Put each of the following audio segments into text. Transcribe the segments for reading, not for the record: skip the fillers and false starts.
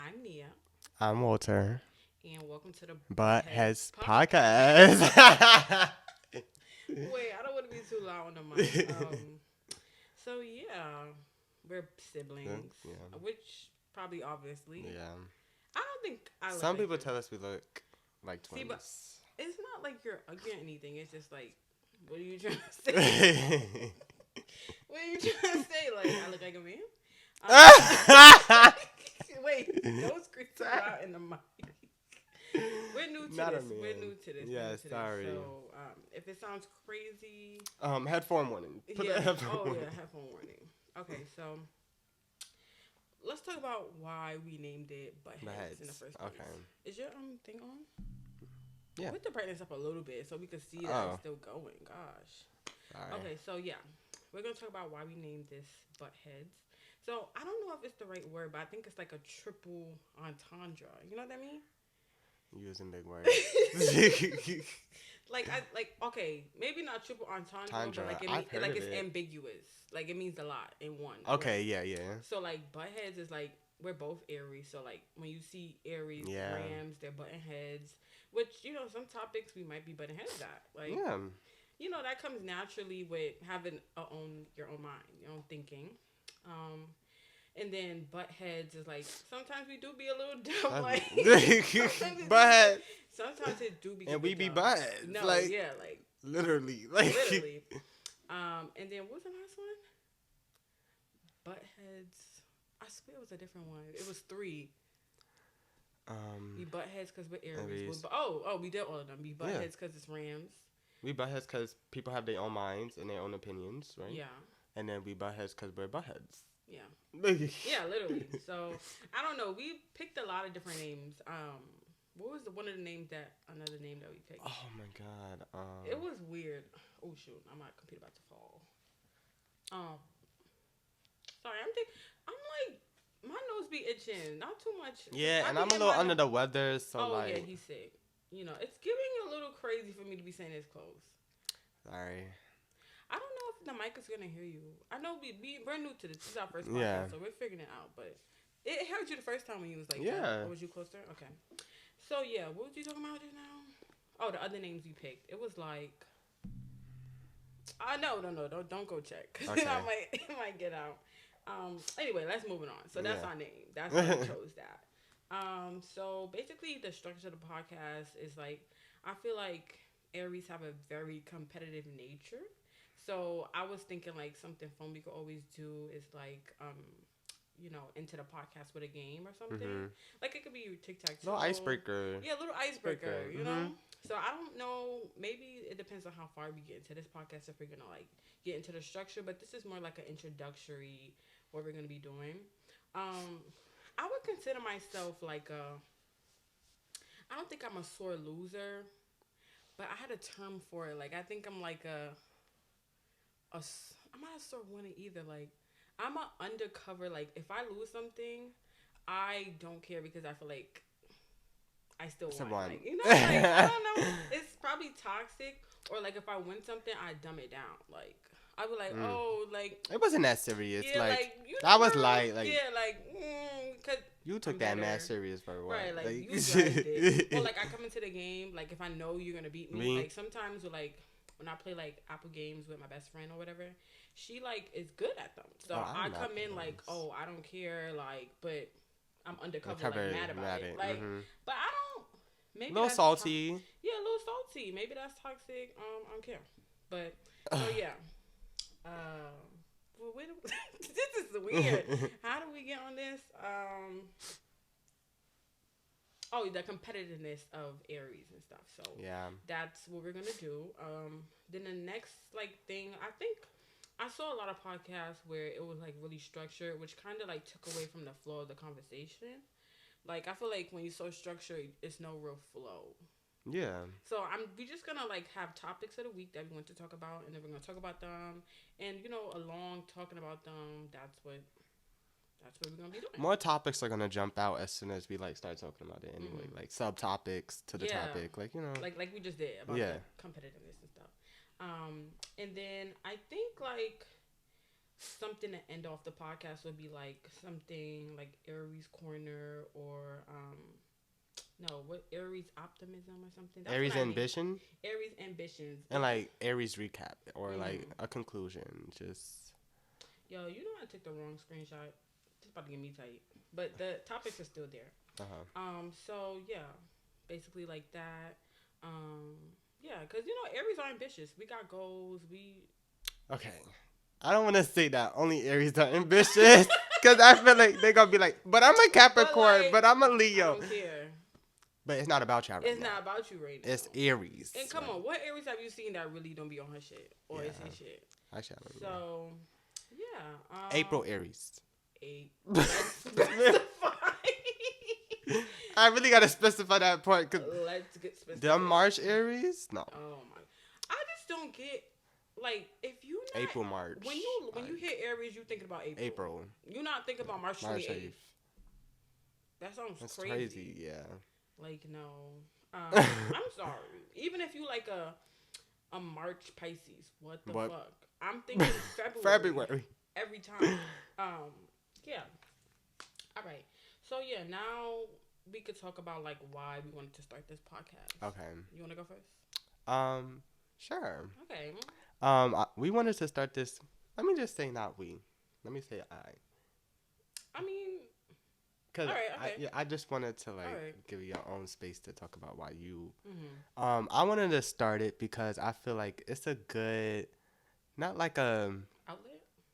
I'm Nia, I'm Walter. and welcome to the Buttheads Podcast. podcast. Wait, I don't want to be too loud on the mic. So yeah, we're siblings, Yeah. which probably obviously. Yeah. I don't think I look Some like people you. tell us we look like See, twins. but it's not like you're ugly or anything. It's just like, what are you trying to say? What are you trying to say? Like, I look like a man? Wait, don't scream too loud in the mic. We're new to Not a this. man. We're new to this. Yeah, We're new to sorry. This. So, if it sounds crazy, Headphone warning. Put yeah. the headphone warning. Yeah, headphone warning. Okay, so let's talk about why we named it Buttheads in the first place. Okay. Is your thing on? Yeah. Put the brightness up a little bit so we can see that it's still going. Gosh. Sorry. Okay, so yeah, we're gonna talk about why we named this Buttheads. So I don't know if it's the right word, but I think it's like a triple entendre. You know what I mean? Using big words. Okay, maybe not triple entendre, Tundra. but I've heard like of it's it. ambiguous. Like it means a lot in one. Okay, right? yeah. So like Buttheads is like we're both Aries. So like when you see Aries, Yeah. Rams, they're button heads. Which some topics we might be button heads at. Like Yeah. that comes naturally with having your own mind, your own thinking. And then butt heads is like sometimes we do be a little dumb, like But sometimes it do be. and we be dumb. buttheads. No, like yeah, like literally. literally. And then what was the last one? Butt heads. I swear it was a different one. It was 3. We butt heads because we're Aries. We did all of them. We butt heads because it's Rams. We butt heads because people have their own minds and their own opinions, right? Yeah. And then we butt heads because we're butt heads. Yeah. Yeah, literally. So I don't know. We picked a lot of different names. What was another name that we picked? Oh my god. It was weird. Oh shoot, my computer about to fall. Sorry, I'm like my nose be itching. Not too much. Yeah, and I'm a little under the weather, so yeah, he's sick. It's giving a little crazy for me to be saying this close. Sorry. I don't know if the mic is gonna hear you. I know we're new to this. This is our first podcast, so we're figuring it out. But it heard you the first time when you was like, or was you closer? Okay. So yeah, what was you talking about just now? Oh, the other names you picked. It was like, no, don't go check because okay. it might get out. Anyway, let's move on. So that's our name. That's why we chose that. So basically, the structure of the podcast is like, I feel like Aries have a very competitive nature. So I was thinking like something fun we could always do is like, into the podcast with a game or something. Mm-hmm. Like it could be tic-tac-toe. Little icebreaker. Yeah, little icebreaker, you know? So I don't know. Maybe it depends on how far we get into this podcast if we're going to like get into the structure. But this is more like an introductory what we're going to be doing. I would consider myself like I don't think I'm a sore loser. But I had a term for it. Like I think I'm like I'm not a sore winner either. Like I'm an undercover. Like if I lose something, I don't care because I feel like I still won. Like, I don't know. It's probably toxic. Or like if I win something, I dumb it down. Like I be like, it wasn't that serious. Yeah, like that was light. Like cause you took that mad serious for a while. Right, like you judged it. Or like I come into the game, like if I know you're gonna beat me, like sometimes like when I play like Apple games with my best friend or whatever, she like is good at them. So I come in like, I don't care, like, but I'm undercover, like mad about it. Like, but I don't. Maybe a little salty. Yeah, a little salty. Maybe that's toxic. I don't care. But so yeah. Well, this is weird. How do we get on this? The competitiveness of Aries and stuff. So yeah, that's what we're gonna do. Then the next thing, I think I saw a lot of podcasts where it was like really structured, which kind of like took away from the flow of the conversation. Like I feel like when you're so structured, it's no real flow. Yeah. So we just gonna like have topics of the week that we want to talk about, and then we're gonna talk about them, and along talking about them. That's what we're gonna be doing. More topics are gonna jump out as soon as we start talking about it anyway, like subtopics to the topic, like like we just did about the competitiveness and stuff. And then I think like something to end off the podcast would be like something like Aries Corner or no, what Aries Optimism or something. That's Aries Ambition. Aries Ambitions. And like Aries Recap or like a conclusion. Just. Yo, you know I took the wrong screenshot. It's about to get me tight. But the topics are still there. So yeah, basically like that. Yeah, because you know Aries are ambitious. We got goals. Okay. I don't want to say that only Aries are ambitious. Because I feel like they're going to be like, but I'm a Capricorn, but I'm a Leo. I don't care. But it's not about y'all right now. It's not about you right now. It's Aries. And come on, what Aries have you seen that really don't be on her shit? Or is his shit? Actually, I don't know. So, yeah. April Aries. Specify. I really got to specify that part. Let's get specific. The March Aries? No. Oh, my. I just don't get... Like, if you not... April, March. When you hear Aries, you thinking about April. You're not thinking about March 28th. That sounds That's crazy. Yeah. Like, no. I'm sorry. Even if you like a March Pisces, what the fuck? I'm thinking February. Every time. Yeah. All right. So, yeah, now we could talk about, like, why we wanted to start this podcast. Okay. You want to go first? Sure. Okay. We wanted to start this. Let me just say not we. Let me say I. I mean... Because I just wanted to give you your own space to talk about why you. Mm-hmm. I wanted to start it because I feel like it's a good, not like a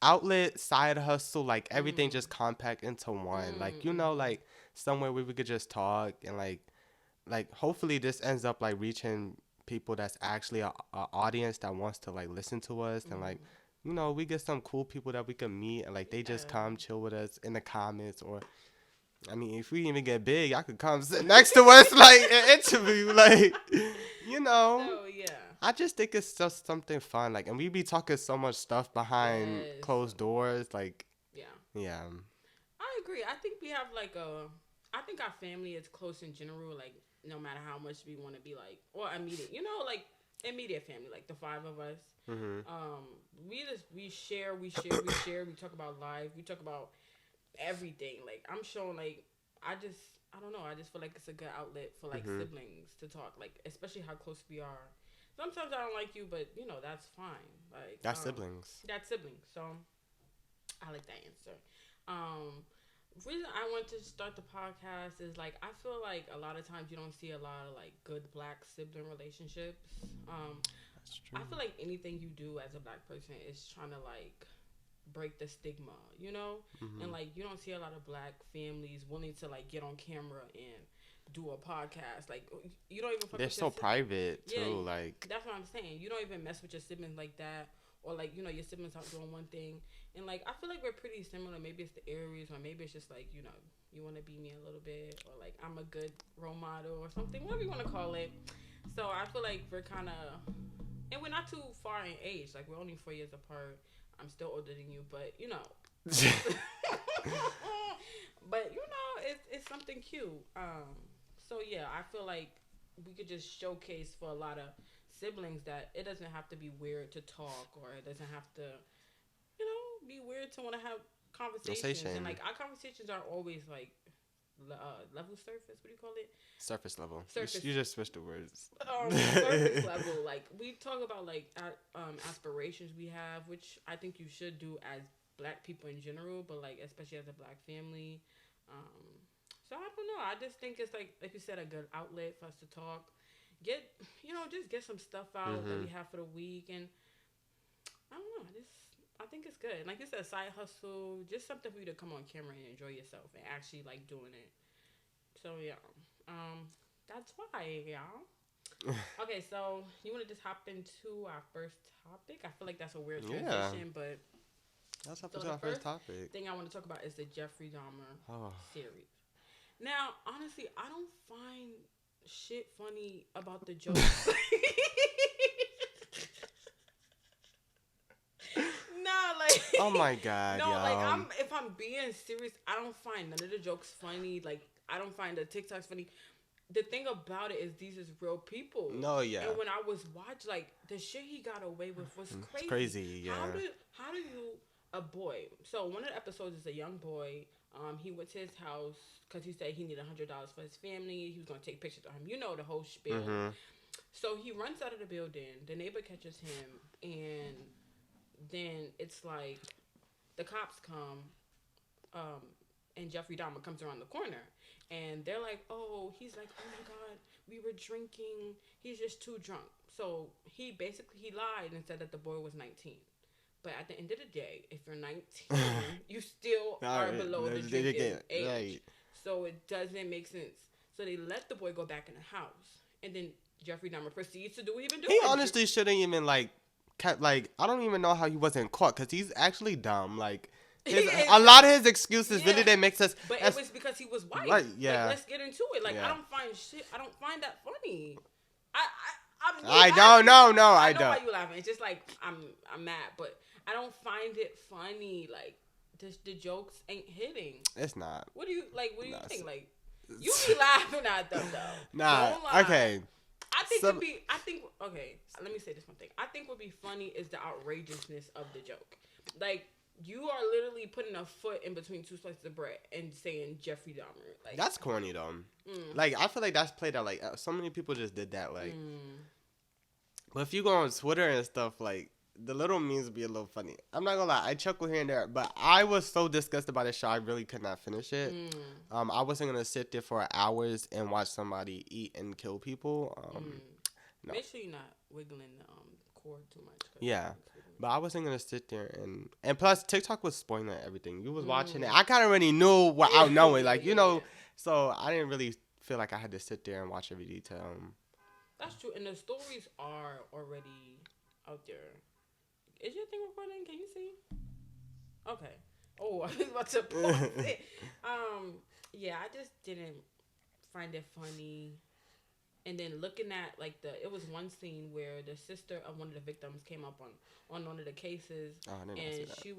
outlet side hustle, like everything just compact into one. Like like somewhere where we could just talk and like hopefully this ends up like reaching people that's actually a audience that wants to like listen to us and like. We get some cool people that we can meet and like they just come chill with us in the comments or. I mean, if we even get big, I could come sit next to us, like, an interview, like, Oh, yeah. I just think it's just something fun, like, and we be talking so much stuff behind closed doors, like, yeah. I agree. I think we have, like, I think our family is close in general, like, no matter how much we want to be, like, or immediate, like, immediate family, like, the 5 of us. Mm-hmm. We share, we talk about life, we talk about everything. Like I'm showing like I don't know, I just feel like it's a good outlet for like siblings to talk, like especially how close we are. Sometimes I don't like you, but that's fine. Like that's siblings. So I like that answer. Reason I want to start the podcast is like I feel like a lot of times you don't see a lot of like good black sibling relationships. That's true. I feel like anything you do as a black person is trying to like break the stigma, and like you don't see a lot of black families willing to like get on camera and do a podcast. Like you don't even fuck they're with so private too. Like that's what I'm saying. You don't even mess with your siblings like that, or like your siblings out doing one thing. And like I feel like we're pretty similar. Maybe it's the Aries, or maybe it's just like you want to be me a little bit, or like I'm a good role model or something, whatever you want to call it. So I feel like we're kind of, and we're not too far in age. Like we're only 4 years apart. I'm still older than you, but but it's something cute. So yeah, I feel like we could just showcase for a lot of siblings that it doesn't have to be weird to talk, or it doesn't have to, be weird to want to have conversations. And like our conversations are always like level surface. What do you call it? Surface level. You just switched the words. Surface level. Like we talk about like aspirations we have, which I think you should do as black people in general, but like especially as a black family. So I don't know. I just think it's like you said, a good outlet for us to talk. Just get some stuff out that we have for the week, and I don't know. I think it's good. Like you said, side hustle, just something for you to come on camera and enjoy yourself and actually like doing it. So yeah, that's why, y'all. Okay, so you want to just hop into our first topic? I feel like that's a weird transition, but let's hop into our first topic. Thing I want to talk about is the Jeffrey Dahmer series. Now, honestly, I don't find shit funny about the jokes. Oh my god, no, like if I'm being serious, I don't find none of the jokes funny. Like I don't find the TikToks funny. The thing about it is these is real people. No, yeah. And when I was watching, like the shit he got away with was crazy. It's crazy, yeah. How do you a boy. So one of the episodes is a young boy. He went to his house because he said he needed $100 for his family. He was gonna take pictures of him. You know the whole spiel. Mm-hmm. So he runs out of the building. The neighbor catches him, and then it's like the cops come, and Jeffrey Dahmer comes around the corner, and they're like, "Oh," he's like, "Oh my God, we were drinking. He's just too drunk." So he lied and said that the boy was 19. But at the end of the day, if you're 19, you still are below the drinking age. Right. So it doesn't make sense. So they let the boy go back in the house, and then Jeffrey Dahmer proceeds to do what he's been doing. He honestly shouldn't even kept I don't even know how he wasn't caught because he's actually dumb. A lot of his excuses really didn't make sense. But it was because he was white. Right? Yeah. Let's get into it. I don't find that funny. I don't know. I know why you laughing. It's just I'm mad, but I don't find it funny. The jokes ain't hitting. It's not. What do you think? You be laughing at them though. Nah. Okay. Okay. Let me say this one thing. I think what be funny is the outrageousness of the joke. You are literally putting a foot in between two slices of bread and saying Jeffrey Dahmer. That's corny though. I feel like that's played out. So many people just did that. But if you go on Twitter and stuff, the little memes be a little funny. I'm not gonna lie, I chuckle here and there, but I was so disgusted by the show, I really could not finish it. I wasn't gonna sit there for hours and watch somebody eat and kill people. No. Make sure you're not wiggling the cord too much. Yeah, but I wasn't gonna sit there and plus TikTok was spoiling everything. You was watching it. I kind of already knew without knowing, so I didn't really feel like I had to sit there and watch every detail. That's true, and the stories are already out there. Is your thing recording? Can you see? Okay. Oh, I was about to pause it. Yeah, I just didn't find it funny. And then looking at it was one scene where the sister of one of the victims came up on one of the cases, and it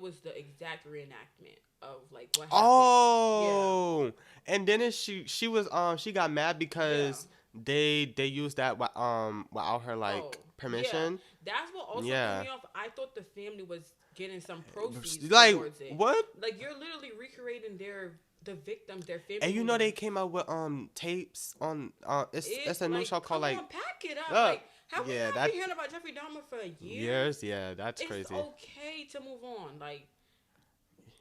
was the exact reenactment of what happened. Oh, yeah. And then she was she got mad because they used that without her permission. Yeah. That's what also threw me off. I thought the family was getting some proceeds towards it. What? You're literally recreating the victims, their family. And they came out with tapes on it's a new show called pack it up. Have we not been hearing about Jeffrey Dahmer for years? Yeah, that's crazy. It's okay to move on.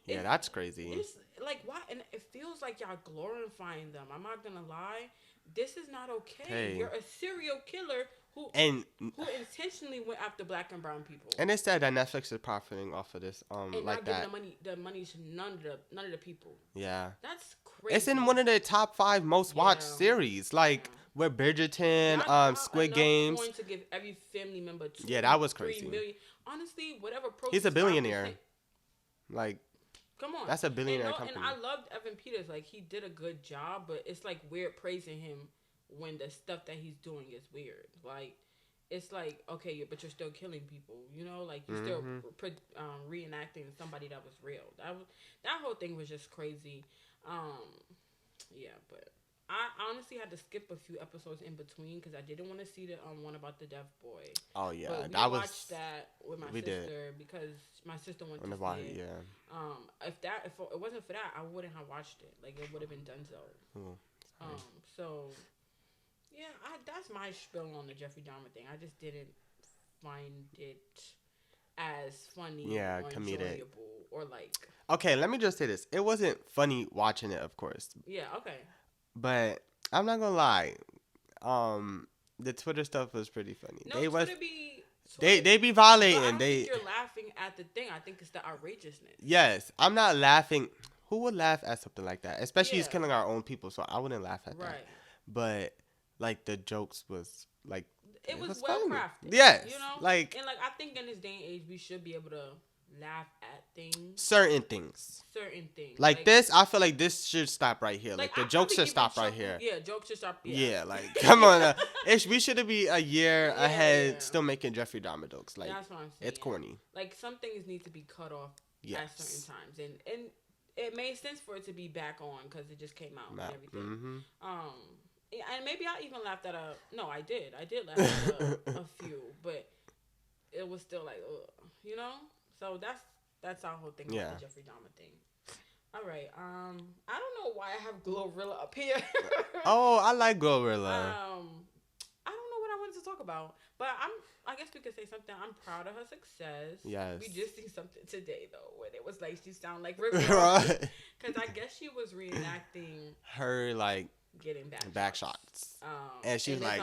That's crazy. It's why? And it feels like y'all glorifying them. I'm not gonna lie. This is not okay. Hey. You're a serial killer who intentionally went after black and brown people. And it said that Netflix is profiting off of this. And not giving the money to none of the people. Yeah. That's crazy. It's in one of the top 5 most watched series. With Bridgerton, Squid Games. Going to give every family member that was crazy. 3 million. Honestly, whatever. He's a billionaire. Come on. That's a billionaire company. And I loved Evan Peters. He did a good job, but it's weird praising him when the stuff that he's doing is weird. It's okay, but you're still killing people. You're still reenacting somebody that was real. That whole thing was just crazy. Yeah, but I honestly had to skip a few episodes in between because I didn't want to see the one about the deaf boy. Oh yeah, but we watched that with my sister because my sister wanted to see it. Yeah. If it wasn't for that, I wouldn't have watched it. It would have been done so. So yeah, that's my spiel on the Jeffrey Dahmer thing. I just didn't find it as funny or comedic. Enjoyable or Okay, let me just say this. It wasn't funny watching it, of course. Yeah, okay. But I'm not gonna lie. The Twitter stuff was pretty funny. No, they be violating. I don't think you're laughing at the thing. I think it's the outrageousness. Yes, I'm not laughing. Who would laugh at something like that? Especially he's killing our own people, so I wouldn't laugh at that. But the jokes was it was well crafted. Yes, and I think in this day and age we should be able to laugh at things. Certain things. This, I feel like this should stop right here. The jokes should stop right here. Yeah, jokes should stop. Yeah, come on. We should be a year ahead still making Jeffrey Dahmer jokes. That's what I'm saying. It's corny. Some things need to be cut off at certain times. And it made sense for it to be back on because it just came out and everything. Mm-hmm. And maybe I even laughed at no, I did laugh at a few, but it was still ugh, So That's our whole thing about the Jeffrey Dahmer thing. All right. I don't know why I have Glorilla up here. Oh, I like Glorilla. I don't know what I wanted to talk about, but I guess we could say something. I'm proud of her success. Yes. We just seen something today though, where it was like she sound like Rick Ross, because I guess she was reenacting her like getting back shots. And she was like,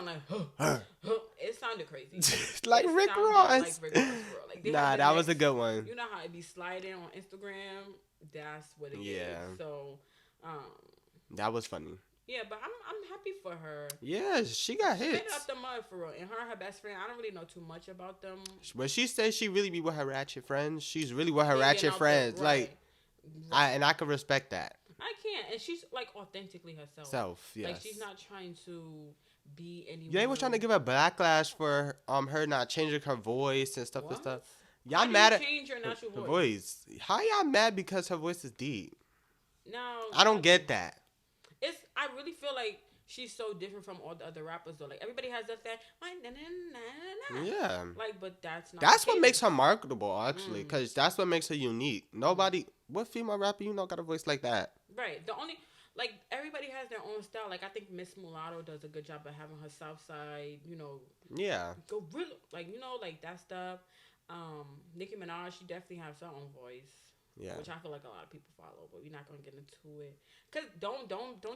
it sounded crazy. Like Rick Ross. Like Rick Ross, bro. Like that was a good one. You know how it be sliding on Instagram? That's what it is. So, that was funny. Yeah, but I'm happy for her. Yeah, she got hits. Straight up the mud for real. And her best friend, I don't really know too much about them. But she says she really be with her ratchet friends. She's really with her ratchet friends. Like, I can respect that. I can't. And she's like authentically herself. Yes. Like she's not trying to be anyone. They were trying to give her backlash for her not changing her voice and stuff and stuff. Y'all mad at change your natural voice? How y'all mad because her voice is deep? No. I don't get that. I really feel like she's so different from all the other rappers though. Like everybody has that yeah. Like, but that's not. That's what makes her marketable, actually, because that's what makes her unique. Nobody, what female rapper got a voice like that? Right. The only everybody has their own style. Like I think Miss Mulatto does a good job of having her South Side. Yeah. Gorilla. Like that stuff. Nicki Minaj, she definitely has her own voice. Yeah. Which I feel like a lot of people follow, but we're not gonna get into it. Cause don't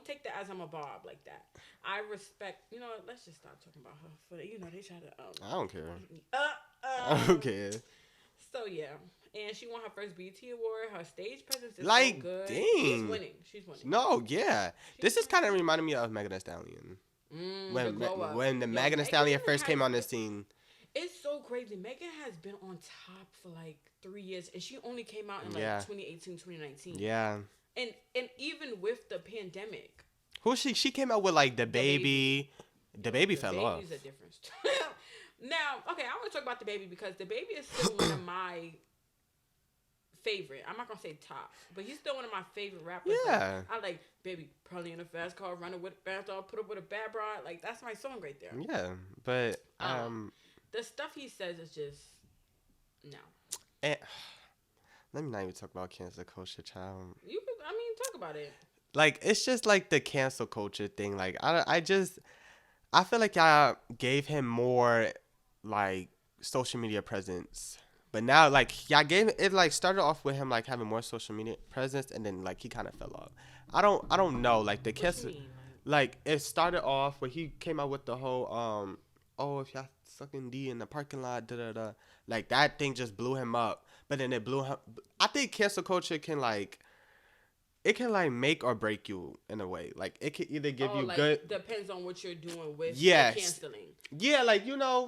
take that as I'm a Bob like that. I respect. Let's just stop talking about her. For they try to. I don't care. I don't care. So yeah, and she won her first BET award. Her stage presence is so good. Dang. She's winning. No, yeah. This is kind of reminding me of Megan Thee Stallion. When the Megan Thee Stallion first came on the scene. It's so crazy. Megan has been on top for like 3 years, and she only came out in 2018, 2019. Yeah. And even with the pandemic, she came out with like the baby. The baby fell off. The baby's a difference. Now, okay, I want to talk about the baby because the baby is still one of my favorite. I'm not gonna say top, but he's still one of my favorite rappers. Yeah. I like baby probably in a fast car, running with a fast dog, put up with a bad broad. Like that's my song right there. Yeah, but the stuff he says is just no. And, let me not even talk about cancel culture, child. Talk about it. Like it's just like the cancel culture thing. Like I feel like y'all gave him more like social media presence. But now, like, y'all gave it, like, started off with him, like, having more social media presence, and then, like, he kind of fell off. I don't know, like, the kiss, like, it started off where he came out with the whole, if y'all sucking D in the parking lot, da-da-da. Like, that thing just blew him up. But then it blew him. I think cancel culture can, like, it can, like, make or break you in a way. Like, it can either give you good. Depends on what you're doing with canceling. Yeah, like,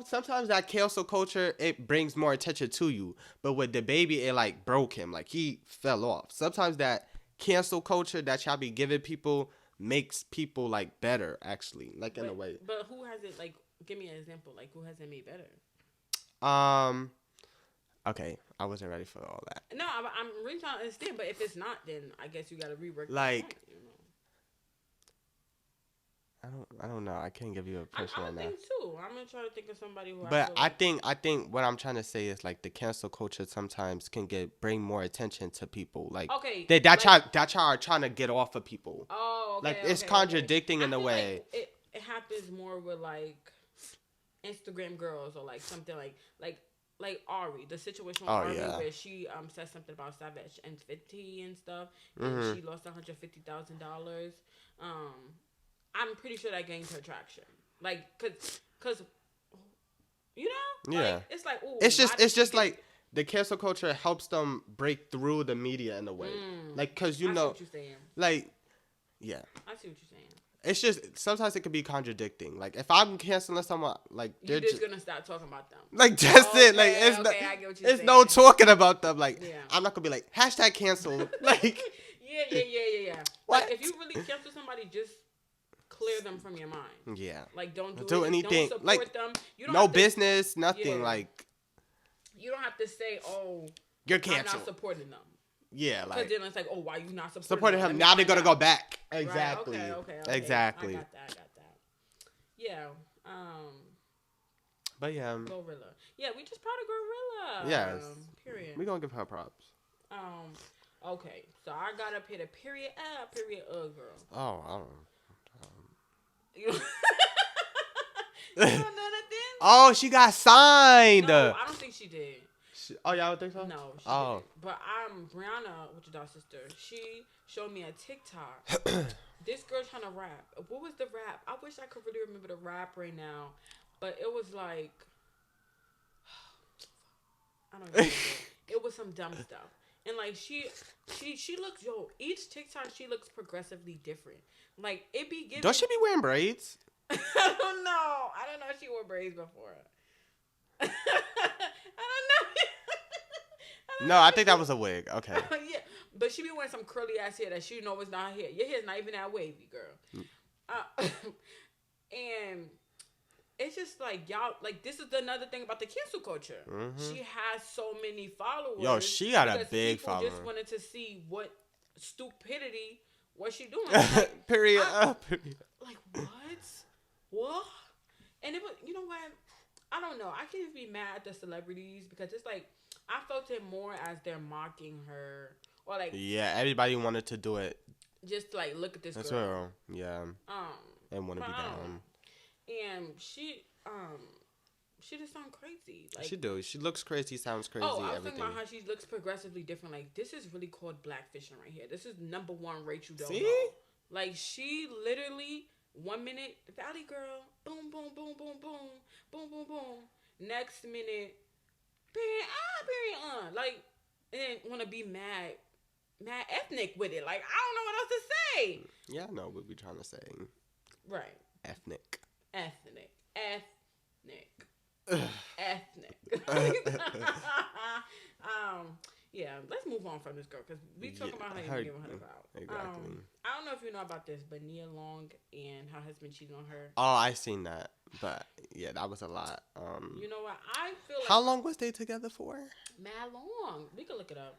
sometimes that cancel culture, it brings more attention to you. But with the baby, it, like, broke him. Like, he fell off. Sometimes that cancel culture that y'all be giving people makes people, like, better, actually. Like, in a way. But who has it, like, give me an example. Like, who has it made better? Okay, I wasn't ready for all that. No, I'm really trying to understand. But if it's not, then I guess you got to rework. Like, I don't know. I can't give you a person right now. I think too. I'm gonna try to think of somebody who. But I think what I'm trying to say is like the cancel culture sometimes can bring more attention to people. Like that y'all are trying to get off of people. Oh, okay. Like it's contradicting in a way. Like it happens more with like Instagram girls or like something like Ari, the situation with Ari where she said something about Savage and 50 and stuff, and she lost $150,000. I'm pretty sure that gained her traction, like cause like, it's like ooh, it's just like the cancel culture helps them break through the media in a way, like cause I see what you're saying. Like yeah, I see what you're saying. It's just sometimes it can be contradicting. Like if I'm canceling someone, like you're just gonna stop talking about them. Like that's it. Like it's I get what you're saying. No talking about them. Like I'm not gonna be like #cancel. Like yeah. What? Like if you really cancel somebody, just clear them from your mind. Yeah. Like don't do anything. Don't support like them. You don't no business. Nothing. Like you don't have to say, "Oh, you're canceled." I'm not supporting them. Yeah, like because then it's like, oh, why you not supporting him? Now they're gonna go back. Exactly. Right, okay. Exactly. I got that. Yeah. But yeah. Glorilla. Yeah, we just proud of Glorilla. Yes. Period. We gonna give her props. Okay, so I got up here the period girl. Oh, I don't. You don't know nothing? Oh, she got signed. No, I don't think she did. Oh, y'all don't think so? No, she didn't. But Brianna, which is our sister, she showed me a TikTok. This girl trying to rap. What was the rap? I wish I could really remember the rap right now. But it was like, I don't even know. It was some dumb stuff. And like she looks, each TikTok she looks progressively different. Like it be giving. Don't she be wearing braids? I don't know. I don't know if she wore braids before. I don't know. No, I think that was a wig. Okay. Yeah, but she be wearing some curly ass hair that she know is not hair. Your hair's not even that wavy, girl. And it's just like y'all, like this is another thing about the cancel culture. Mm-hmm. She has so many followers. Yo, she got a big following. Just wanted to see what stupidity was she doing. Like, period. Like what? And it was, you know what? I don't know. I can't even be mad at the celebrities because it's like I felt it more as they're mocking her or like. Yeah, everybody wanted to do it. Just like look at this That's girl. That's real. Yeah. And want to be down. And she just sounds crazy. Like she do. She looks crazy. Sounds crazy. Oh, I was everything. talking about how she looks progressively different. Like this is really called blackfishing right here. This is number one Rachel Doe. See? Like she literally 1 minute Valley girl, boom boom boom boom boom boom boom boom. Next minute, period. Like and then want to be mad ethnic with it. Like I don't know what else to say. Yeah, I know what we're trying to say. Right. Ethnic. Yeah, let's move on from this girl because we talking about how you're giving her about. Exactly. I don't know if you know about this, but Nia Long and her husband cheating on her. Oh, I seen that, but yeah, that was a lot. You know what? I feel like how long was they together for? Mad long. We could look it up.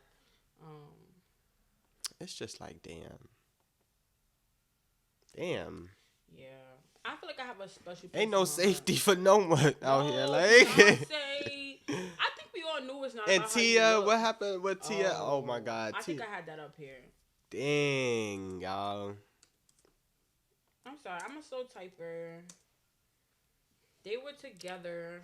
It's just like damn. Yeah. I feel like I have a special. Ain't no safety for no one out here. Like, I think we all knew it's not. And Tia, what happened with Tia? Oh my God, I think I had that up here. Dang, y'all. I'm sorry, I'm a slow typer. They were together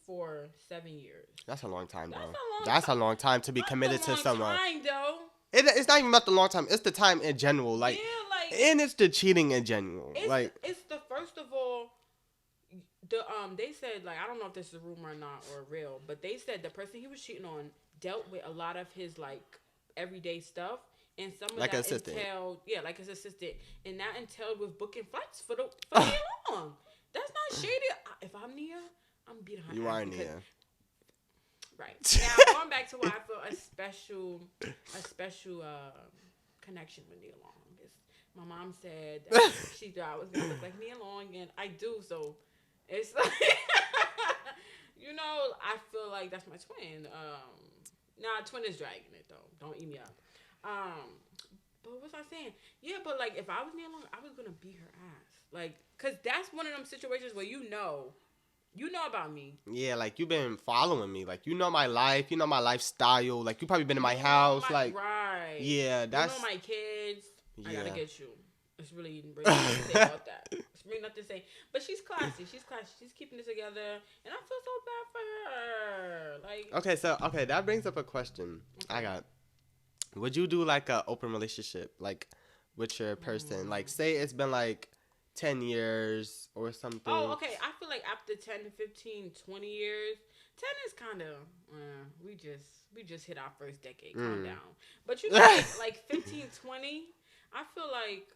for 7 years. That's a long time, though. That's a long time to be committed to someone. Time, though. It's not even about the long time. It's the time in general. Like, yeah, and it's the cheating in general. It's the first of all. They said, like, I don't know if this is a rumor or not or real, but they said the person he was cheating on dealt with a lot of his like everyday stuff, and some of like that entailed, like his assistant, and that entailed with booking flights for long. That's not shady. If I'm Nia, I'm beating her. You are Nia. Right. Now going back to why I feel a special connection with Nia Long. My mom said that she thought I was gonna look like Nia Long, and I do. So it's like, you know, I feel like that's my twin. Twin is dragging it though. Don't eat me up. But what was I saying? Yeah, but like if I was Nia Long, I was gonna beat her ass. Like, cause that's one of them situations where you know about me. Yeah, like you've been following me. Like you know my life. You know my lifestyle. Like you probably been in my house. Right. Yeah, that's. You know my kids. Yeah. I gotta get you. It's really nothing to say about that. It's really nothing to say. But she's classy. She's keeping it together, and I feel so bad for her. Like. Okay, that brings up a question. Okay. I got. Would you do like a open relationship, like with your person? Like, say it's been like 10 years or something. Oh, okay. I feel like after 10 to 15, 20 years, 10 is kind of, we just hit our first decade. Calm down. But you know, like 15, 20, I feel like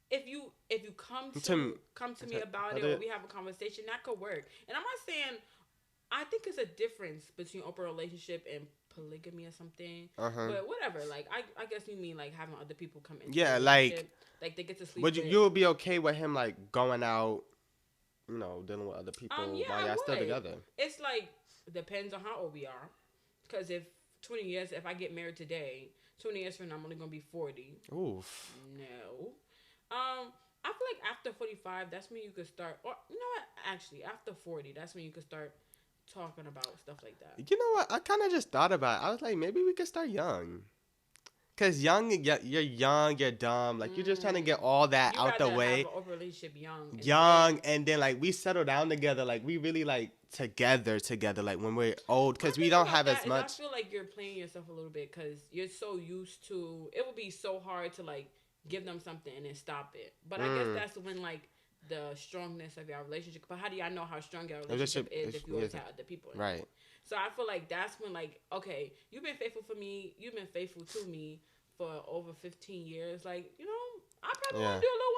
if you come to me about it or we have a conversation, that could work. And I'm not saying, I think it's a difference between open relationship and polygamy or something. But whatever. Like, I guess you mean like having other people come in. Yeah, like they get to sleep. Would you'll be okay with him like going out, you know, dealing with other people while y'all still together? It's like depends on how old we are. Because if 20 years, if I get married today, 20 years from now I'm only gonna be 40. Oof. No. I feel like after 45, that's when you could start. Or you know what? Actually, after 40, that's when you could start talking about stuff like that? You know what? I kind of just thought about it. I was like, maybe we could start young. Cause young, you're young, you're dumb. Like you're just trying to get all that out the way. Have an open relationship young. And then like we settle down together. Like we really like together. Like when we're old, cause we don't have as much. I feel like you're playing yourself a little bit, cause you're so used to. It would be so hard to like give them something and then stop it. But I guess that's when like the strongness of your relationship. But how do y'all know how strong your relationship is if you always have other people? Right. So I feel like that's when, like, okay, you've been faithful for me. You've been faithful to me for over 15 years. Like, you know, I probably want to do a little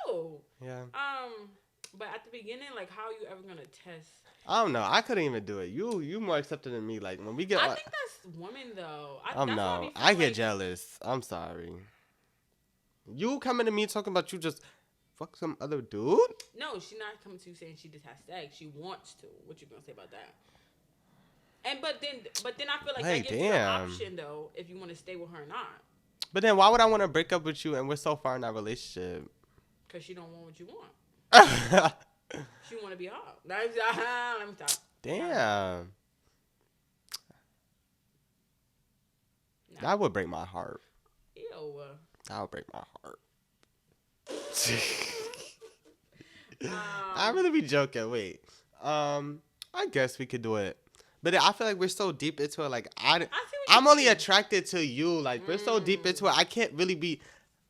1, 2, 1, 2, 2. Yeah. But at the beginning, like, how are you ever gonna test? I don't know. I couldn't even do it. You more accepted than me. Like when we get. I think that's women though. I get jealous. I'm sorry. You coming to me talking about you just fuck some other dude? No, she's not coming to you saying she just has sex. She wants to. What you gonna say about that? And but then I feel like that gives you an option though if you want to stay with her or not. But then why would I want to break up with you and we're so far in our relationship? Because she don't want what you want. She want to be hot. Let me stop. Damn. No. That would break my heart. Ew. That would break my heart. I really be joking. Wait. I guess we could do it. But I feel like we're so deep into it. Like I'm only attracted to you. Like we're so deep into it. I can't really be.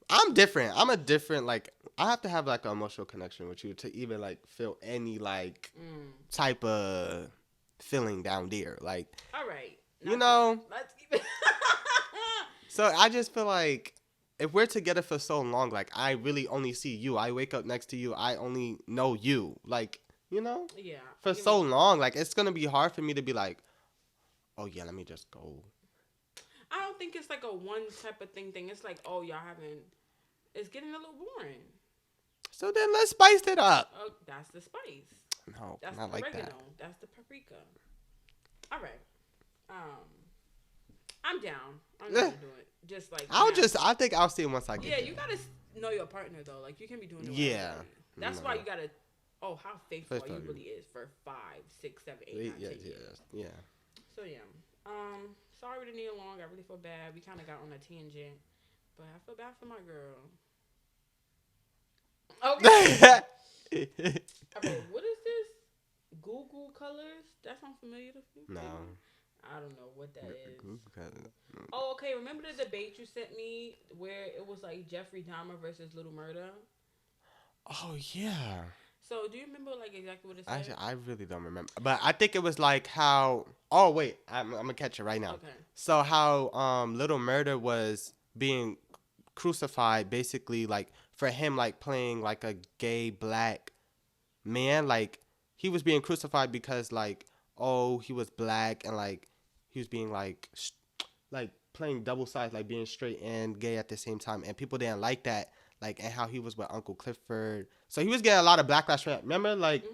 I'm different. I'm a different. Like I have to have like an emotional connection with you to even like feel any like type of feeling down there. Like all right, you know. Let's keep it. So I just feel like if we're together for so long, like I really only see you. I wake up next to you. I only know you. Like. You know? Yeah. For so long. Like, it's going to be hard for me to be like, oh, yeah, let me just go. I don't think it's like a one type of thing. It's like, oh, y'all having... It's getting a little boring. So then let's spice it up. Oh, that's the spice. No, that's not the like oregano. that. That's the paprika. All right. I'm down. I'm going to do it. Just like... I think I'll see it once I get there. Yeah, you got to know your partner, though. Like, you can't be doing it. Yeah. That's why you got to... Oh, how faithful you really is for 5, 6, 7, 8, 9, 10 years. Yeah. So yeah. Sorry to nialong. I really feel bad. We kind of got on a tangent, but I feel bad for my girl. Okay. Okay. What is this? Google colors? That sounds familiar to you? No. I don't know what that is. Google colors. Oh, okay. Remember the debate you sent me where it was like Jeffrey Dahmer versus Little Murder? Oh yeah. So, do you remember, like, exactly what it said? Actually, I really don't remember. But I think it was, like, how... Oh, wait. I'm going to catch it right now. Okay. So, how Little Murder was being crucified, basically, like, for him, like, playing, like, a gay black man. Like, he was being crucified because, like, oh, he was black and, like, he was being, like, playing double sides, like, being straight and gay at the same time. And people didn't like that. Like, and how he was with Uncle Clifford. So he was getting a lot of backlash from that. Remember, like,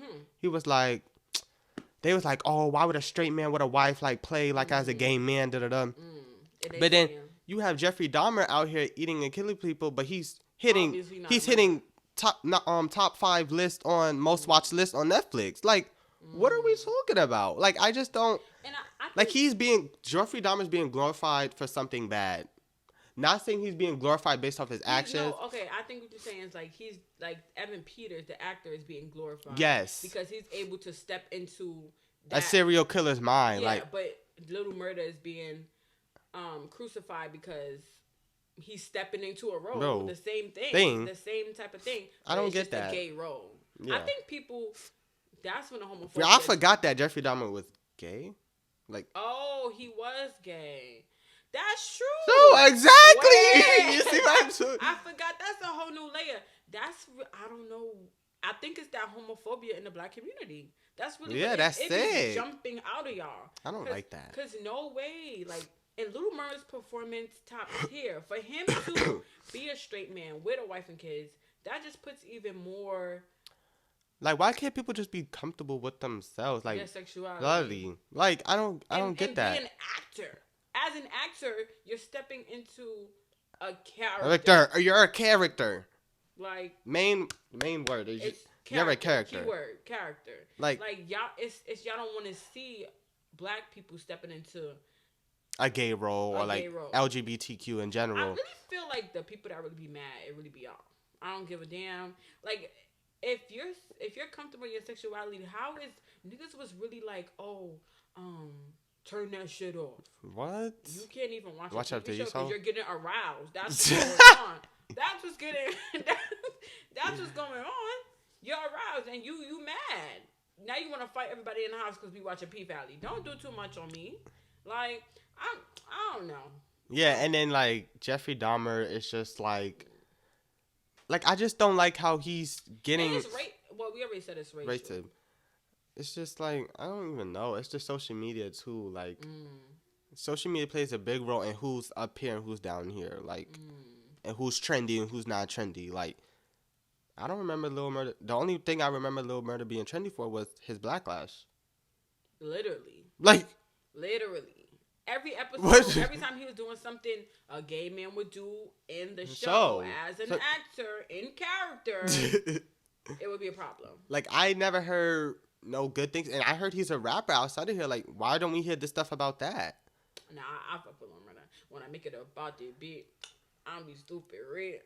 he was like, they was like, oh, why would a straight man with a wife, like, play, like, as a gay man, da-da-da. But then you have Jeffrey Dahmer out here eating and killing people, but he's hitting top 5 list on most watched list on Netflix. Like, what are we talking about? Like, I just don't. And I think Jeffrey Dahmer's being glorified for something bad. Not saying he's being glorified based off his actions. No, okay, I think what you're saying is like he's like Evan Peters, the actor, is being glorified. Yes. Because he's able to step into a serial killer's mind. Yeah, like, but Little Murder is being crucified because he's stepping into a role. The same thing. The same type of thing. I don't get that. A gay role. Yeah. I think people. That's when the homophobia. Yeah, I forgot that Jeffrey Dahmer was gay. Like. Oh, he was gay. That's true. No, exactly. You see what I'm saying? I forgot. That's a whole new layer. I don't know. I think it's that homophobia in the black community. That's really that's it. Jumping out of y'all. I don't like that. Because no way. Like, in Little Murder's performance top tier, for him to be a straight man with a wife and kids, that just puts even more... Like, why can't people just be comfortable with themselves? Like, their sexuality. Like, I don't get that. Be an actor. As an actor, you're stepping into a character. You're a character. Like main word. You're a character. Keyword character. Like y'all, it's y'all don't want to see black people stepping into a gay role or like role. LGBTQ in general. I really feel like the people that really be mad, it really be y'all. I don't give a damn. Like if you're comfortable in your sexuality, how is niggas was really like, turn that shit off. What? You can't even watch a TV show because you're getting aroused. That's what's going on. That's what's getting. That's what's going on. You're aroused and you mad. Now you want to fight everybody in the house because we watching Pvalley. Don't do too much on me. Like I don't know. Yeah, and then like Jeffrey Dahmer is just like I just don't like how he's getting. Well, we already said it's racial. It's just like I don't even know. It's just social media too. Like social media plays a big role in who's up here and who's down here. Like and who's trendy and who's not trendy. Like I don't remember Lil Murda. The only thing I remember Lil Murda being trendy for was his backlash. Literally. Like literally. Every episode, every time he was doing something a gay man would do in the show as an actor, in character, it would be a problem. Like, I never heard no good things. And I heard he's a rapper outside of here. Like, why don't we hear this stuff about that? Nah, I fuck with him right now. When I make it about the beat, I'm be stupid, red.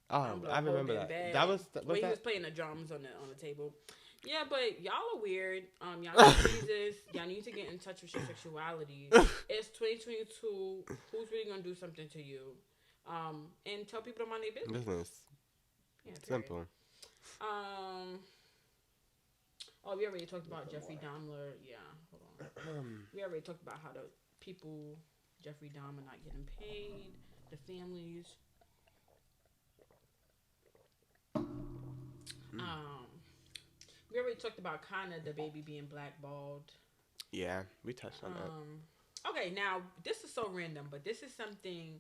Oh, I remember that. Bad. That was... When he was playing the drums on the table. Yeah, but y'all are weird. Y'all need Jesus. Y'all need to get in touch with your sexuality. It's 2022. Who's really gonna do something to you? And tell people to mind their business. Yeah, simple. Oh, we already talked about Jeffrey Dahmer. Yeah, hold on. We already talked about how the people, Jeffrey Dahmer, not getting paid, the families. We already talked about kind of the baby being blackballed. Yeah, we touched on that. Okay, now this is so random, but this is something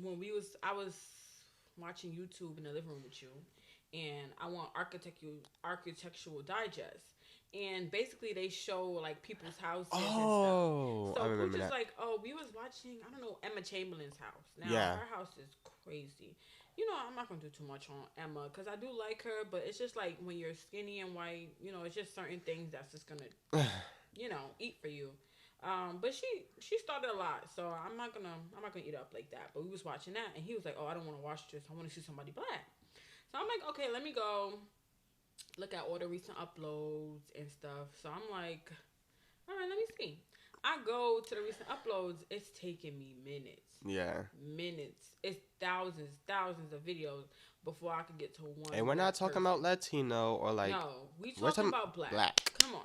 when I was watching YouTube in the living room with you, and I want architectural digest, and basically they show like people's houses and stuff. So I remember which is that. like, we was watching, I don't know, Emma Chamberlain's house. Now her house is crazy. You know, I'm not going to do too much on Emma because I do like her, but it's just like when you're skinny and white, you know, it's just certain things that's just going to, eat for you. But she started a lot, so I'm not gonna eat up like that. But we was watching that, and he was like, "Oh, I don't want to watch this. I want to see somebody black." So I'm like, "Okay, let me go look at all the recent uploads and stuff." So I'm like, "All right, let me see." I go to the recent uploads. It's taking me minutes. Yeah. Minutes. It's thousands of videos before I can get to one. And we're not talking about Latino or like. No, we're talking about black. Come on.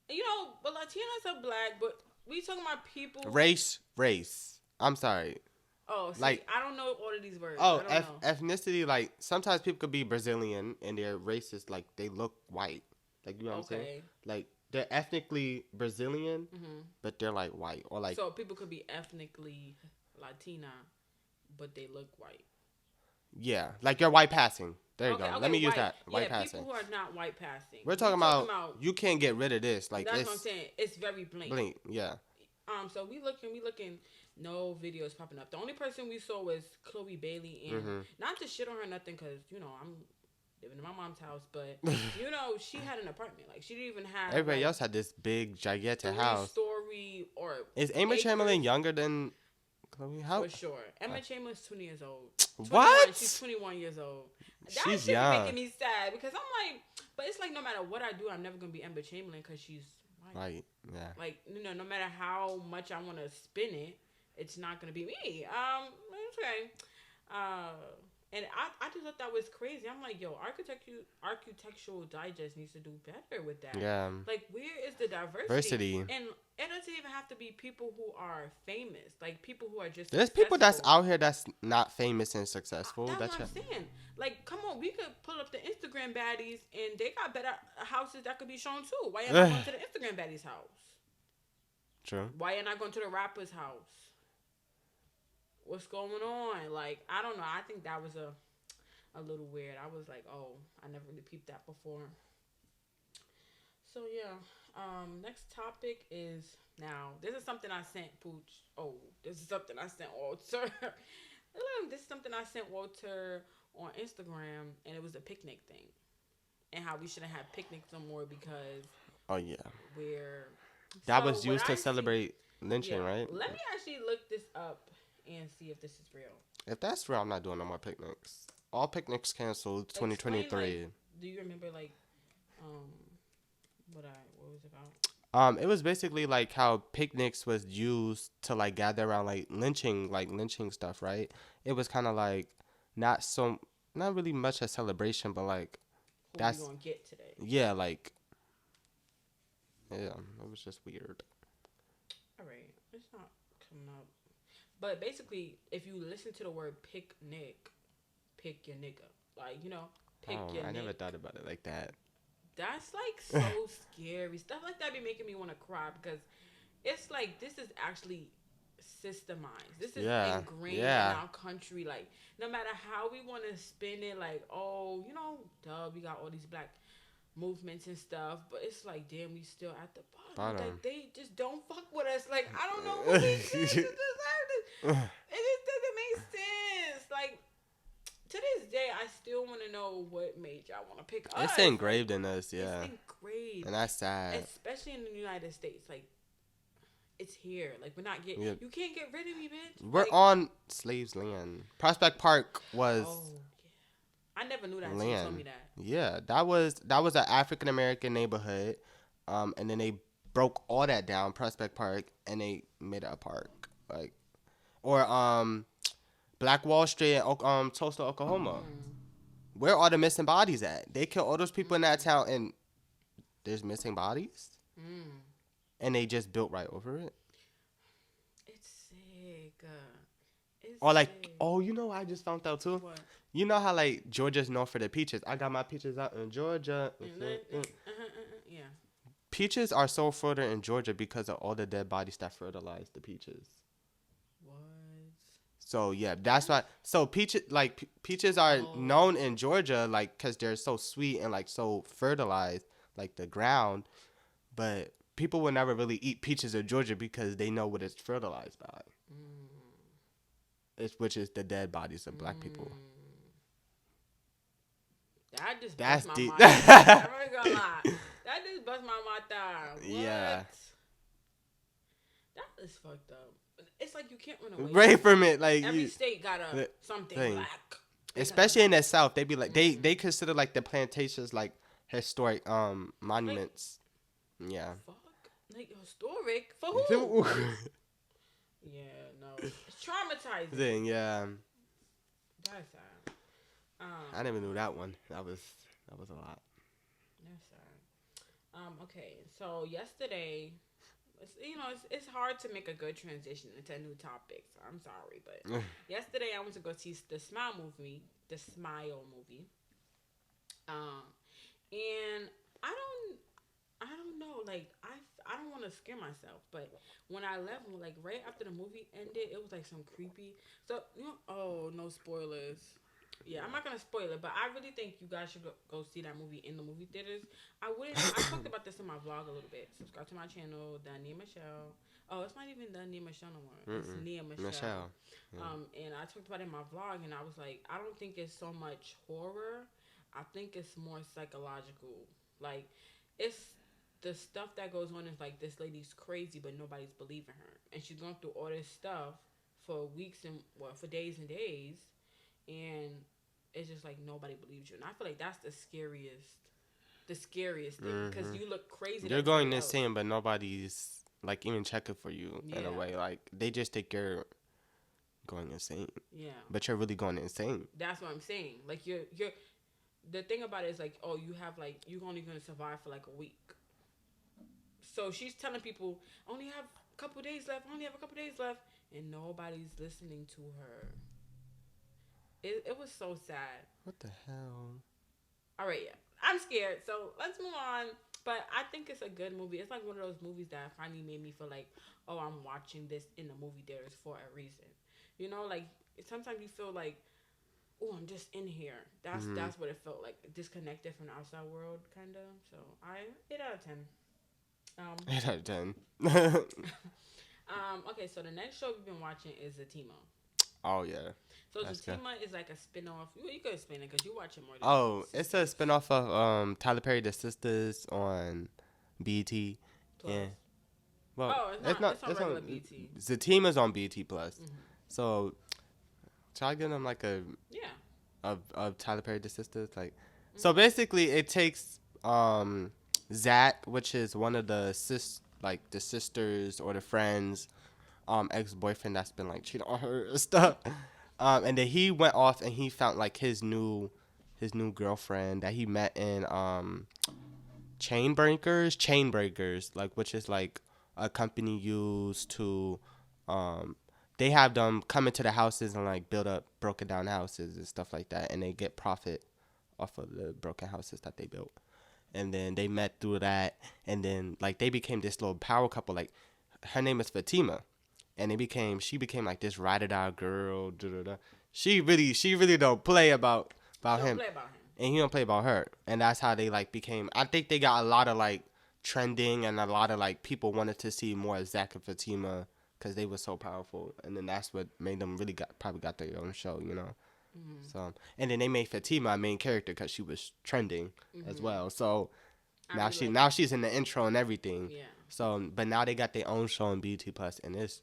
You know, but Latinos are black, but we talking about people. Race. I'm sorry. Oh, see, like, I don't know all of these words. Oh, ethnicity. Like sometimes people could be Brazilian and they're racist. Like they look white. Like you know what I'm saying? Like they're ethnically Brazilian, but they're like white or like. So people could be ethnically Latina, but they look white. Yeah, like you're white passing. There you go. Okay, let me use that. White passing. People who are not white passing. We're talking about you can't get rid of this. Like that's what I'm saying. It's very blatant. Yeah. So we looking. No videos popping up. The only person we saw was Chloe Bailey, and not to shit on her nothing, because I'm living in my mom's house, but she had an apartment. Like she didn't even have. Everybody else had this big gigantic house. Story or is Emma Chamberlain younger than Chloe? How? For sure. Emma Chamberlain's 20 years old. 21. What? She's 21 years old. She's young. Making me sad because I'm like, but it's like no matter what I do, I'm never gonna be Emma Chamberlain because she's white. Right. Yeah. Like no matter how much I want to spin it, it's not gonna be me. Okay. And I just thought that was crazy. I'm like, yo, Architectural Digest needs to do better with that. Yeah. Like, where is the diversity? And it doesn't even have to be people who are famous. Like, people who are just There's successful. people that's out here that's not famous and successful. That's what I'm saying. Like, come on, we could pull up the Instagram baddies, and they got better houses that could be shown, too. Why are you not going to the Instagram baddies' house? True. Why are you not going to the rapper's house? What's going on? Like, I don't know. I think that was a little weird. I was like, oh, I never really peeped that before. So, yeah. Next topic is, now, this is something I sent Pooch. Oh, this is something I sent Walter. This is something I sent Walter on Instagram, and it was a picnic thing. and how we shouldn't have picnics no more because Oh yeah. we're That was used to celebrate lynching, yeah. right? Let me actually look this up and see if this is real. If that's real, I'm not doing no more picnics. All picnics canceled 2023. Like, do you remember like um what was it about? It was basically like how picnics was used to like gather around like lynching stuff, right? It was kind of like not really much a celebration, but like who that's we gonna get today. Yeah, like yeah, it was just weird. All right, it's not coming up. But basically, if you listen to the word picnic, pick your nigga. Like, you know, pick your I never thought about it like that. That's like so scary. Stuff like that be making me want to cry because it's like this is actually systemized. This is ingrained in our country. Like, no matter how we want to spin it, like, oh, you know, we got all these black movements and stuff, but it's like, damn, we still at the bottom. Like, they just don't fuck with us. Like, I don't know what we did to deserve this. It just doesn't make sense. Like, to this day, I still want to know what made y'all want to pick us. It's engraved in us, yeah. It's engraved. And that's sad. Especially in the United States. Like, it's here. Like, we're not getting... You can't get rid of me, bitch. We're on slaves' land. Prospect Park was... Oh, yeah. I never knew that until you told me that. Yeah, that was an African-American neighborhood. And then they broke all that down, Prospect Park, and they made it a park. Like... Or, Black Wall Street in Tulsa, Oklahoma. Where are the missing bodies at? They kill all those people in that town, and there's missing bodies? And they just built right over it? It's sick. Or like, oh, you know what I just found out too? What? You know how like Georgia's known for the peaches? I got my peaches out in Georgia. Yeah. Peaches are so fertile in Georgia because of all the dead bodies that fertilize the peaches. So yeah, that's why. So peaches are known in Georgia, like, cause they're so sweet and like so fertilized, like the ground. But people will never really eat peaches in Georgia because they know what it's fertilized by. Which is the dead bodies of black people. That just bust my mind. I'm not gonna lie. That just bust my mind. What? Yeah. That is fucked up. It's like you can't run away from it. Like every state got something black. Especially in the South, they be like they consider like the plantations like historic monuments. Like, yeah. Fuck. Like historic for who? Yeah, no. It's traumatizing. Yeah. That's sad. I never knew that one. That was a lot. That's sad. Okay, so yesterday. It's hard to make a good transition into new topics. I'm sorry, but yesterday I went to go see the Smile movie. And I don't know. Like I don't want to scare myself, but when I left, like right after the movie ended, it was like some creepy. So no spoilers. Yeah, I'm not gonna spoil it, but I really think you guys should go see that movie in the movie theaters. I talked about this in my vlog a little bit. Subscribe to my channel, Nia Michelle. Oh, it's not even Nia Michelle no more. It's Nia Michelle. Yeah. And I talked about it in my vlog, and I was like, I don't think it's so much horror. I think it's more psychological. Like, it's the stuff that goes on is like this lady's crazy, but nobody's believing her, and she's going through all this stuff for weeks and for days and days, and it's just like nobody believes you. And I feel like that's the scariest thing because you look crazy. You're going insane, but nobody's like even checking for you in a way. Like they just think you're going insane. Yeah. But you're really going insane. That's what I'm saying. Like you're the thing about it is like, oh, you have like you're only gonna survive for like a week. So she's telling people only have a couple days left, and nobody's listening to her. It was so sad. What the hell? All right, yeah. I'm scared, so let's move on. But I think it's a good movie. It's like one of those movies that finally made me feel like, oh, I'm watching this in the movie theaters for a reason. You know, like sometimes you feel like, oh, I'm just in here. That's what it felt like, disconnected from the outside world, kind of. So 8 out of 10. 8 out of 10. Okay, so the next show we've been watching is Zatima. Oh yeah. So Zatima is like a spinoff. You could explain it because you watch it more. Oh, it's a spinoff of Tyler Perry, The Sisters on BET. Plus. Yeah. Well, it's not. It's on regular BET. Zatima's on BET Plus. Mm-hmm. So, try getting them like a of Tyler Perry, The Sisters. Like, mm-hmm. So basically, it takes Zach, which is one of the the sisters or the friends, ex-boyfriend that's been like cheating on her and stuff. And then he went off and he found like his new girlfriend that he met in Chainbreakers, like, which is like a company used to they have them come into the houses and like build up broken down houses and stuff like that, and they get profit off of the broken houses that they built. And then they met through that, and then like they became this little power couple. Like, her name is Fatima, and she became like this ride or die girl. She really don't play about him, and he don't play about her. And that's how they like became. I think they got a lot of like trending, and a lot of like people wanted to see more of Zach and Fatima because they were so powerful. And then that's what made them really probably got their own show, you know. Mm-hmm. So, and then they made Fatima a main character because she was trending as well. So now she's in the intro and everything. Yeah. So, but now they got their own show on BET Plus, and it's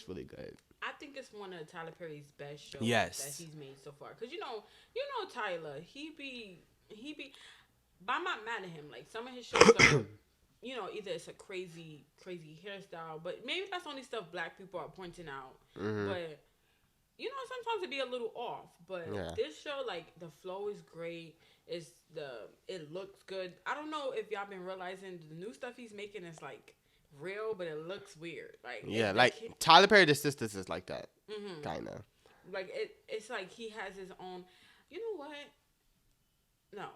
really good. I think it's one of Tyler Perry's best shows that he's made so far. Cause you know Tyler, he be. But I'm not mad at him. Like, some of his shows are, either it's a crazy hairstyle, but maybe that's only stuff black people are pointing out. Mm-hmm. But sometimes it be a little off. But this show, like, the flow is great. It looks good. I don't know if y'all been realizing the new stuff he's making is like real, but it looks weird. Like, Tyler Perry, The Sisters is like that, mm-hmm. kind of. Like, it's like he has his own. You know what? No,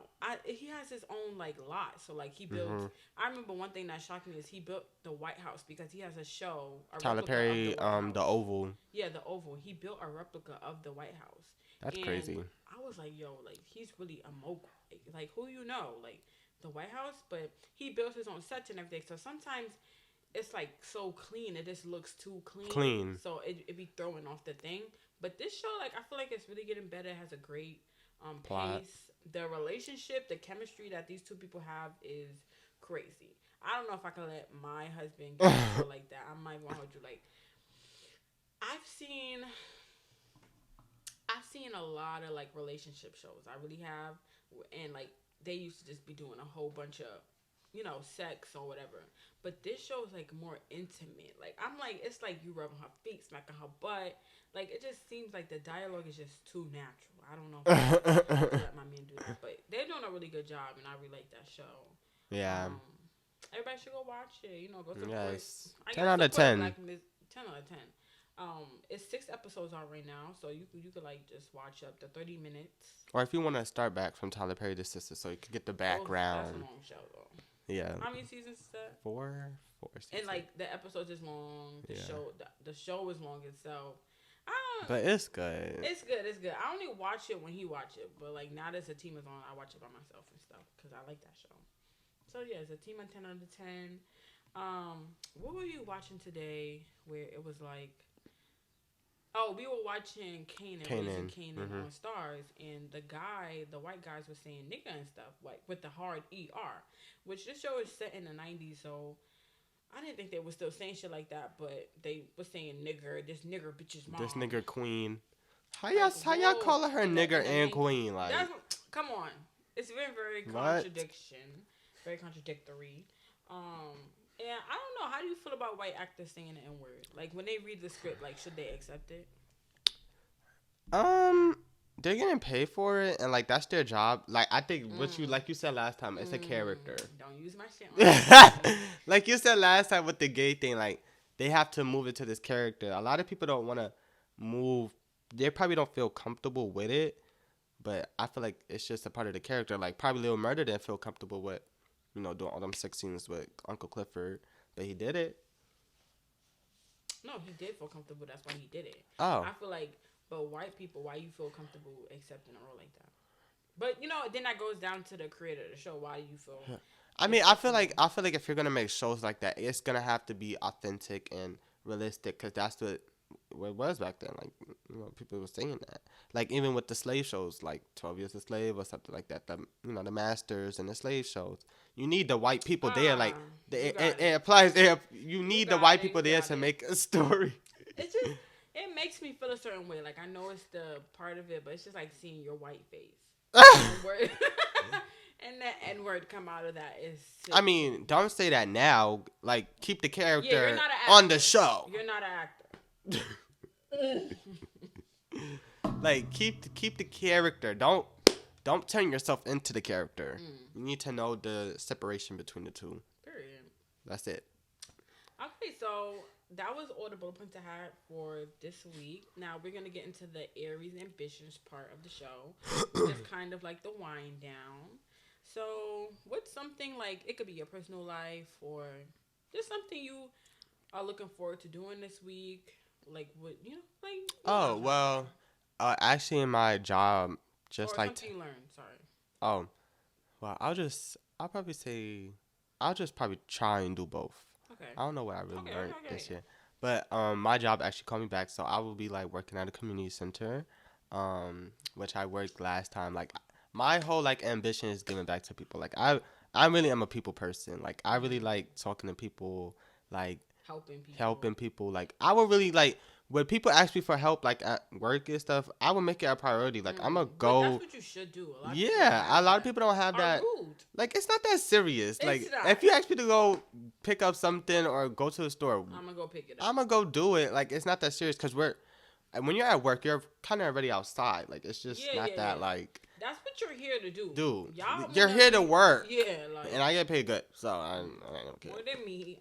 he has his own like lot. So like he built. Mm-hmm. I remember one thing that shocked me is he built the White House because he has a show. Tyler Perry, the Oval. Yeah, the Oval. He built a replica of the White House. That's crazy. I was like, yo, like he's really a mogul. Like who like the White House, but he built his own sets and everything. So sometimes it's like so clean, it just looks too clean. So it be throwing off the thing. But this show, like, I feel like it's really getting better. It has a great pace. The relationship, the chemistry that these two people have is crazy. I don't know if I can let my husband get a show like that. I might want to hold you. Like, I've seen a lot of like relationship shows. I really have, and like they used to just be doing a whole bunch of, sex or whatever. But this show is like more intimate. Like, I'm like, it's like you rubbing her feet, smacking her butt. Like, it just seems like the dialogue is just too natural. I don't know if I have to let my men do that, but they're doing a really good job, and I really like that show. Yeah. Everybody should go watch it. Go support. Yes. 10 out of 10. 10 out of 10. It's 6 episodes out right now, so you could like just watch up to 30 minutes. Or if you want to start back from Tyler Perry, The Sisters, so you could get the background. That's a long show though. Yeah. How many seasons is that? 4 seasons. And like the episodes is long. The show is long itself. But it's good. It's good. I only watch it when he watch it, but like now that Zatima's on, I watch it by myself and stuff because I like that show. So yeah, Zatima 10 out of 10. What were you watching today? Where it was like, we were watching Kanan mm-hmm. on Stars, and the white guys were saying nigga and stuff, like with the hard ER, which this show is set in the 90s, so I didn't think they were still saying shit like that, but they were saying nigger, this nigger bitch's mom. This nigger queen. How y'all calling her nigger and queen? Like, come on. It's been very contradictory. And I don't know. How do you feel about white actors saying the N-word? Like, when they read the script, like, should they accept it? They're getting paid for it, and like that's their job. Like, I think like you said last time, it's a character. Don't use my shit. Like you said last time with the gay thing, like they have to move it to this character. A lot of people don't want to move. They probably don't feel comfortable with it, but I feel like it's just a part of the character. Like probably Lil Murder didn't feel comfortable with, doing all them sex scenes with Uncle Clifford, but he did it. No, he did feel comfortable. That's why he did it. Oh, I feel like. But white people, why you feel comfortable accepting a role like that? But then that goes down to the creator of the show. Why do you feel? I mean, I feel like if you're gonna make shows like that, it's gonna have to be authentic and realistic, because that's what what it was back then. Like, people were saying that. Like, even with the slave shows, like 12 Years a Slave or something like that. The Masters and the slave shows. You need the white people there. Like, it applies. You need the white people there to make a story. It's just, it makes me feel a certain way. Like, I know it's the part of it, but it's just like seeing your white face. And that N-word come out of that is sick. I mean, don't say that now. Like, keep the character on the show. You're not an actor. Like, keep the character. Don't turn yourself into the character. You need to know the separation between the two. Period. That's it. Okay, so that was all the bullet points I had for this week. Now we're gonna get into the Aries ambitions part of the show, which is kind of like the wind down. So, what's something like, it could be your personal life or just something you are looking forward to doing this week? Like, what, Oh, well, actually in my job, just or like... something you learned, sorry. Oh, well, I'll just probably try and do both. Okay. I don't know what I really learned this year. But my job actually called me back, so I will be, like, working at a community center, which I worked last time, like... My whole, like, ambition is giving back to people. Like, I really am a people person. Like, I really like talking to people, like, helping people. Like, I would really, like, when people ask me for help, like, at work and stuff, I would make it a priority. Like, I'm going to go. But that's what you should do. A lot of people don't have that. Rude. Like, it's not that serious. It's like, not. If you ask me to go pick up something or go to the store, I'm going to go pick it up. I'm going to go do it. Like, it's not that serious because when you're at work, you're kind of already outside. Like, it's just not that, like... That's what you're here to do. Dude, y'all you're here to work. Yeah, like... And I get paid good, so I don't care. More than me.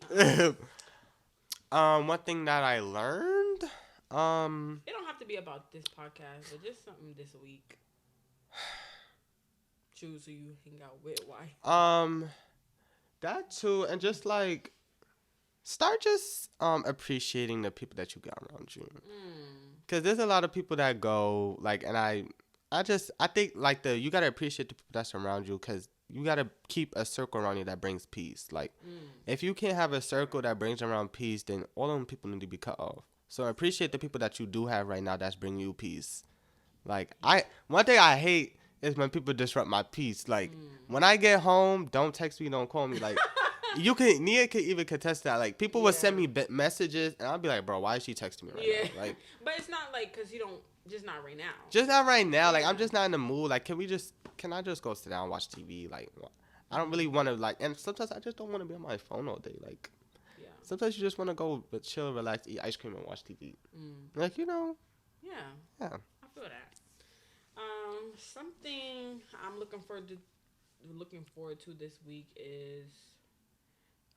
One thing that I learned... It don't have to be about this podcast, but just something this week. Choose who you hang out with, why? That too, and just, like... Start just appreciating the people that you got around you. Because there's a lot of people that go, like, and I think, like, you got to appreciate the people that's around you because you got to keep a circle around you that brings peace. Like, if you can't have a circle that brings around peace, then all of them people need to be cut off. So appreciate the people that you do have right now that's bringing you peace. Like, one thing I hate is when people disrupt my peace. Like, when I get home, don't text me, don't call me. Like, Nia can even contest that. Like, people would send me messages, and I'll be like, bro, why is she texting me right now? Like, but it's not like because you don't. Just not right now. Just not right now. Like, I'm just not in the mood. Like, can I just go sit down and watch TV? Like, I don't really want to, like, and sometimes I just don't want to be on my phone all day. Like, sometimes you just want to go chill, relax, eat ice cream, and watch TV. Like, Yeah. Yeah. I feel that. Something I'm looking forward to this week is,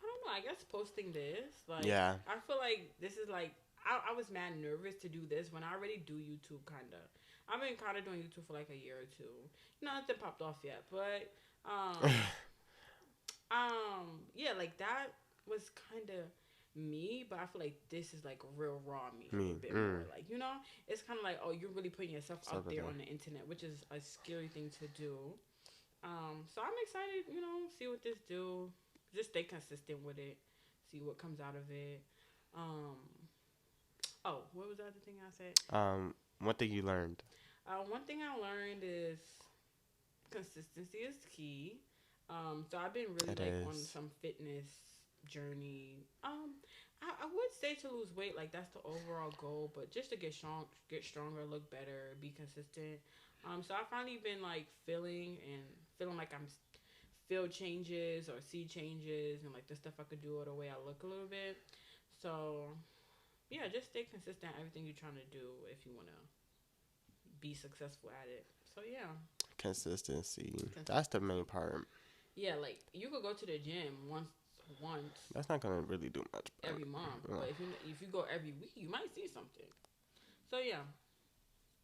I don't know, I guess posting this. Like, yeah. I feel like this is like, I was mad nervous to do this when I already do YouTube, kind of. I've been kind of doing YouTube for like a year or two. Nothing popped off yet, but yeah, like that was kind of me, but I feel like this is like real raw me a little bit more. Like, it's kind of like, oh, you're really putting yourself out there on the internet, which is a scary thing to do. So I'm excited, see what this do. Just stay consistent with it, see what comes out of it. Oh, what was the other thing I said? One thing you learned. One thing I learned is consistency is key. So I've been really on some fitness journey. I would say to lose weight, like that's the overall goal, but just to get stronger, look better, be consistent. So I've finally been like feeling like I'm feel changes or see changes and like the stuff I could do or the way I look a little bit. So yeah, just stay consistent at everything you're trying to do if you want to be successful at it. So yeah. Consistency. That's the main part. Yeah, like you could go to the gym once. That's not gonna really do much. Every month, but if you go every week, you might see something. So yeah,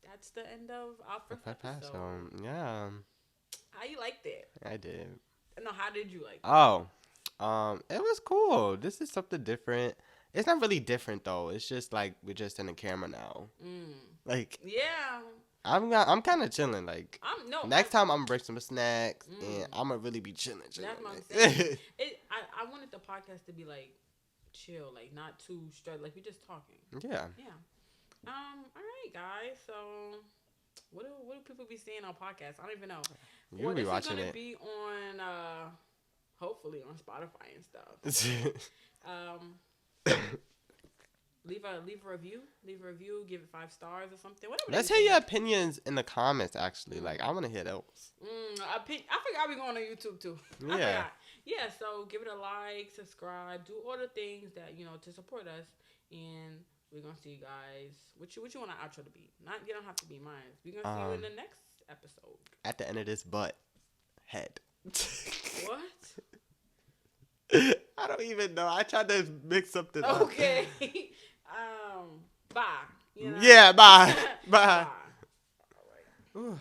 that's the end of our first episode. So yeah. How you liked it? I did. No, how did you like it? Oh, it was cool. This is something different. It's not really different though. It's just like we're just in the camera now. Like yeah. I'm kind of chilling. Like next time I'm gonna bring some snacks and I'm gonna really be chilling. That's what I'm saying. I wanted the podcast to be like chill, like not too straight. Like we just talking. Yeah. Yeah. All right, guys. So, what do people be seeing on podcasts? I don't even know. You'll be watching it. This is gonna be on, hopefully on Spotify and stuff. Leave a review. Leave a review. Give it 5 stars or something. Whatever. Let's hear your opinions in the comments. Actually, like I want to hear those. I forgot we going on YouTube too. Yeah. Yeah. So give it a like, subscribe, do all the things that to support us, and we're gonna see you guys. What you want our outro to be? You don't have to be mine. We're gonna see you in the next episode. At the end of this head. What? I don't even know. I tried to mix something up. Okay. Bye. Yeah, bye. Bye. All right.